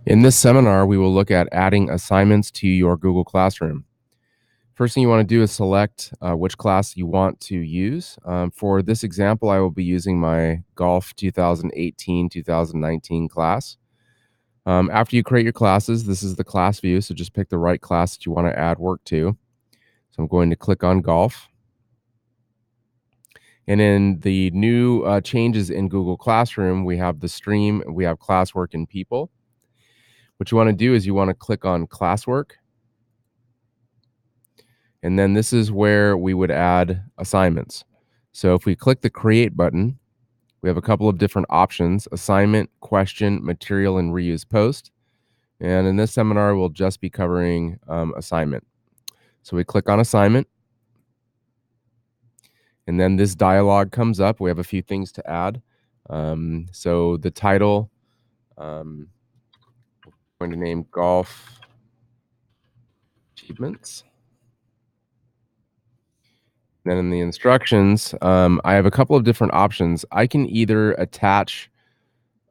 In this seminar, we will look at adding assignments to your Google Classroom. First thing you want to do is select which class you want to use. For this example, I will be using my Golf 2018-2019 class. After you create your classes, this is the class view, so just pick the right class that you want to add work to. So I'm going to click on Golf. And in the new changes in Google Classroom, we have the stream, we have classwork and people. What you want to do is you want to click on classwork. And then this is where we would add assignments. So if we click the create button, we have a couple of different options: assignment, question, material, and reuse post. And in this seminar, we'll just be covering assignment. So we click on assignment, and then this dialog comes up. We have a few things to add. So the title, I'm going to name Golf Achievements. Then in the instructions, I have a couple of different options. I can either attach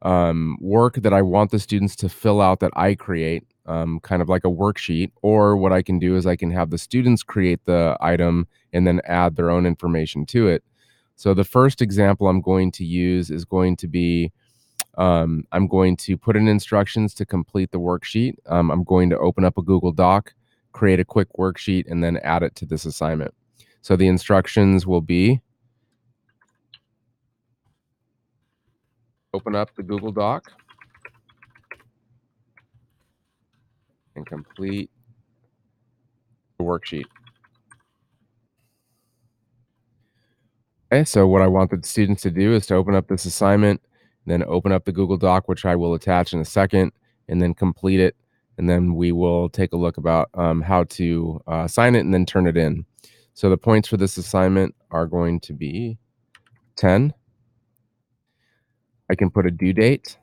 work that I want the students to fill out that I create, kind of like a worksheet, or what I can do is I can have the students create the item and then add their own information to it. So the first example I'm going to use is going to be, I'm going to put in instructions to complete the worksheet. I'm going to open up a Google Doc, create a quick worksheet, and then add it to this assignment. So the instructions will be: open up the Google Doc and complete the worksheet. Okay, so what I want the students to do is to open up this assignment, then open up the Google Doc, which I will attach in a second, and then complete it. And then we will take a look about how to sign it and then turn it in. So the points for this assignment are going to be 10. I can put a due date.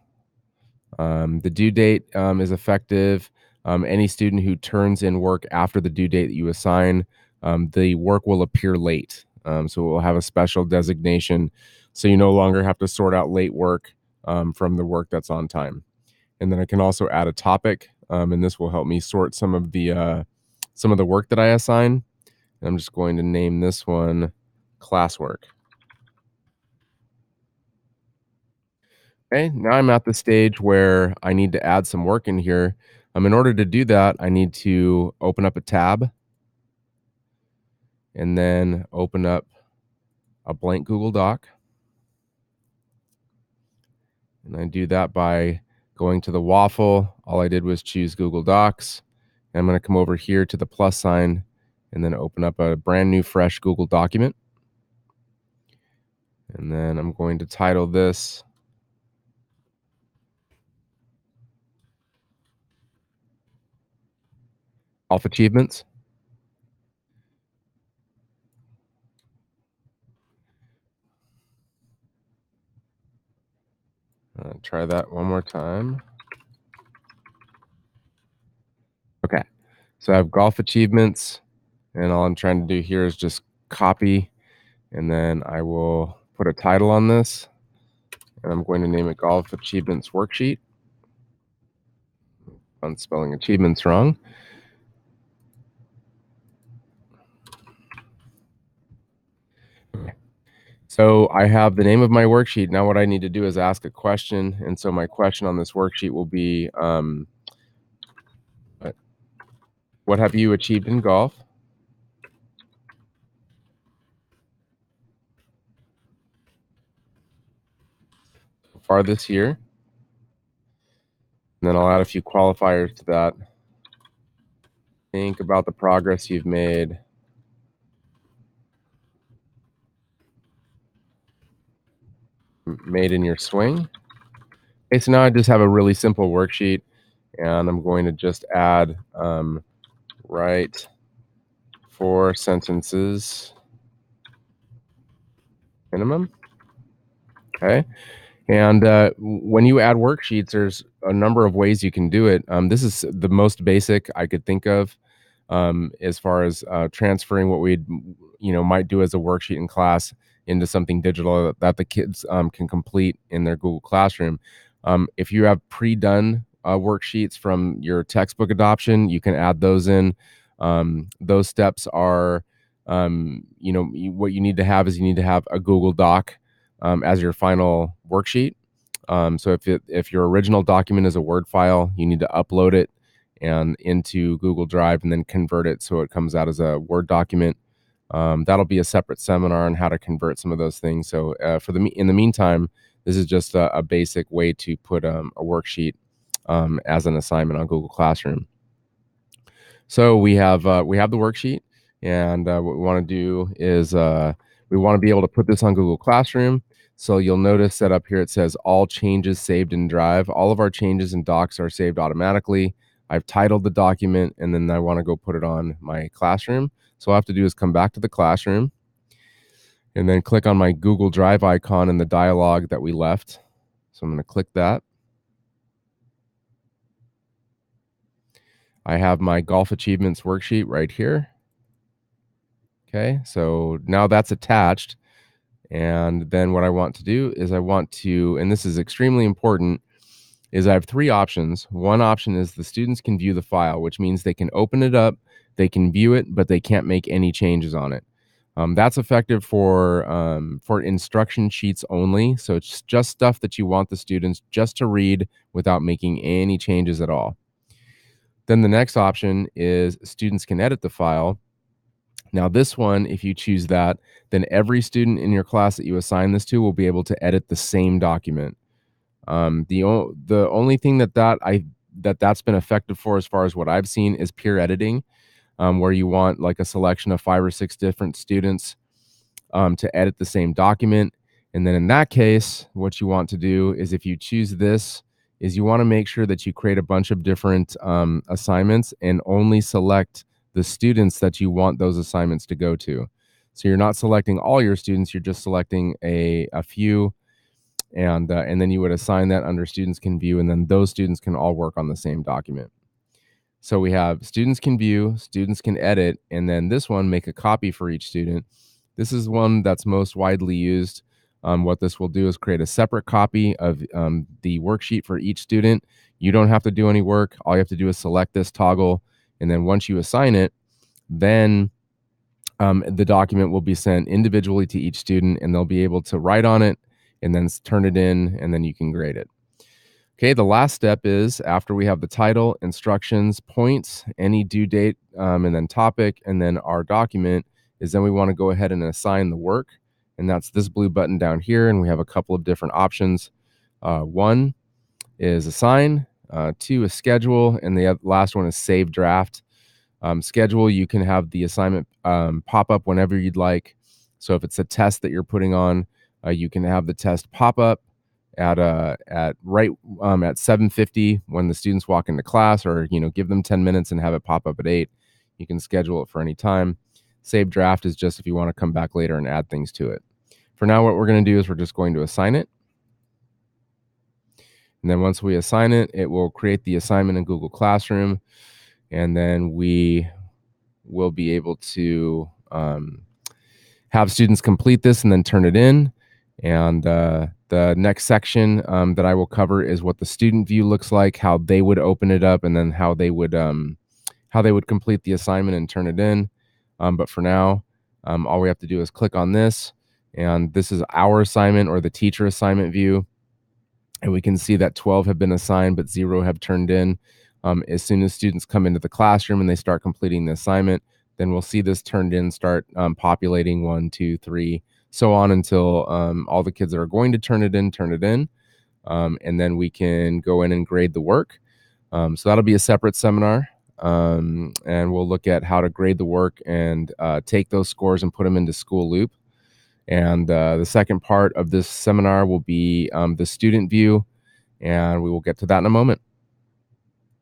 The due date is effective. Any student who turns in work after the due date that you assign, the work will appear late. So it will have a special designation, so you no longer have to sort out late work from the work that's on time. And then I can also add a topic, and this will help me sort some of the work that I assign. And I'm just going to name this one classwork. Okay, now I'm at the stage where I need to add some work in here. In order to do that, I need to open up a tab and then open up a blank Google Doc. And I do that by going to the waffle. All I did was choose Google Docs. And I'm going to come over here to the plus sign and then open up a brand new fresh Google document. And then I'm going to title this Golf Achievements. Try that one more time. Okay, so I have Golf Achievements, and all I'm trying to do here is just copy, and then I will put a title on this, and I'm going to name it Golf Achievements Worksheet. I'm spelling achievements wrong. So I have the name of my worksheet. Now what I need to do is ask a question. And so my question on this worksheet will be, what have you achieved in golf? So far this year. And then I'll add a few qualifiers to that. Think about the progress you've made. Made in your swing. Okay, so now I just have a really simple worksheet, and I'm going to just add write 4 sentences minimum. Okay. And when you add worksheets, there's a number of ways you can do it. This is the most basic I could think of as far as transferring what we might do as a worksheet in class into something digital that the kids can complete in their Google Classroom. If you have pre-done worksheets from your textbook adoption, you can add those in. Those steps are, what you need to have is you need to have a Google Doc as your final worksheet. So if your original document is a Word file, you need to upload it and into Google Drive and then convert it so it comes out as a Word document. That'll be a separate seminar on how to convert some of those things. So in the meantime, this is just a basic way to put a worksheet as an assignment on Google Classroom. So we have the worksheet, and what we want to do is we want to be able to put this on Google Classroom. So you'll notice that up here it says all changes saved in Drive. All of our changes in Docs are saved automatically. I've titled the document, and then I want to go put it on my Classroom. So all I have to do is come back to the Classroom and then click on my Google Drive icon in the dialog that we left. So I'm going to click that. I have my golf achievements worksheet right here. Okay, so now that's attached. And then what I want to do is and this is extremely important, is I have three options. One option is the students can view the file, which means they can open it up, they can view it, but they can't make any changes on it. That's effective for instruction sheets only. So it's just stuff that you want the students just to read without making any changes at all. Then the next option is students can edit the file. Now this one, if you choose that, then every student in your class that you assign this to will be able to edit the same document. The only thing that's been effective for, as far as what I've seen, is peer editing, where you want like a selection of 5 or 6 different students to edit the same document. And then in that case, what you want to do is, if you choose this, is you want to make sure that you create a bunch of different assignments and only select the students that you want those assignments to go to. So you're not selecting all your students, you're just selecting a few, and then you would assign that under students can view, and then those students can all work on the same document. So we have students can view, students can edit, and then this one, make a copy for each student. This is one that's most widely used. What this will do is create a separate copy of the worksheet for each student. You don't have to do any work. All you have to do is select this toggle, and then once you assign it, then the document will be sent individually to each student, and they'll be able to write on it and then turn it in, and then you can grade it. Okay, the last step is, after we have the title, instructions, points, any due date, and then topic, and then our document, is then we want to go ahead and assign the work. And that's this blue button down here, and we have a couple of different options. One is assign, 2 is schedule, and the last one is save draft. Schedule, you can have the assignment pop up whenever you'd like. So if it's a test that you're putting on, you can have the test pop up at 7:50 when the students walk into class, or give them 10 minutes and have it pop up at 8. You can schedule it for any time. Save draft is just if you want to come back later and add things to it. For now, what we're going to do is we're just going to assign it. And then once we assign it, it will create the assignment in Google Classroom. And then we will be able to have students complete this and then turn it in. And the next section that I will cover is what the student view looks like, how they would open it up, and then how they would complete the assignment and turn it in. But for now, all we have to do is click on this, and this is our assignment, or the teacher assignment view. And we can see that 12 have been assigned, but 0 have turned in. As soon as students come into the classroom and they start completing the assignment, then we'll see this turned in start populating 1, 2, 3, so on until all the kids that are going to turn it in. And then we can go in and grade the work. So that'll be a separate seminar. And we'll look at how to grade the work and take those scores and put them into School Loop. And the second part of this seminar will be the student view, and we will get to that in a moment.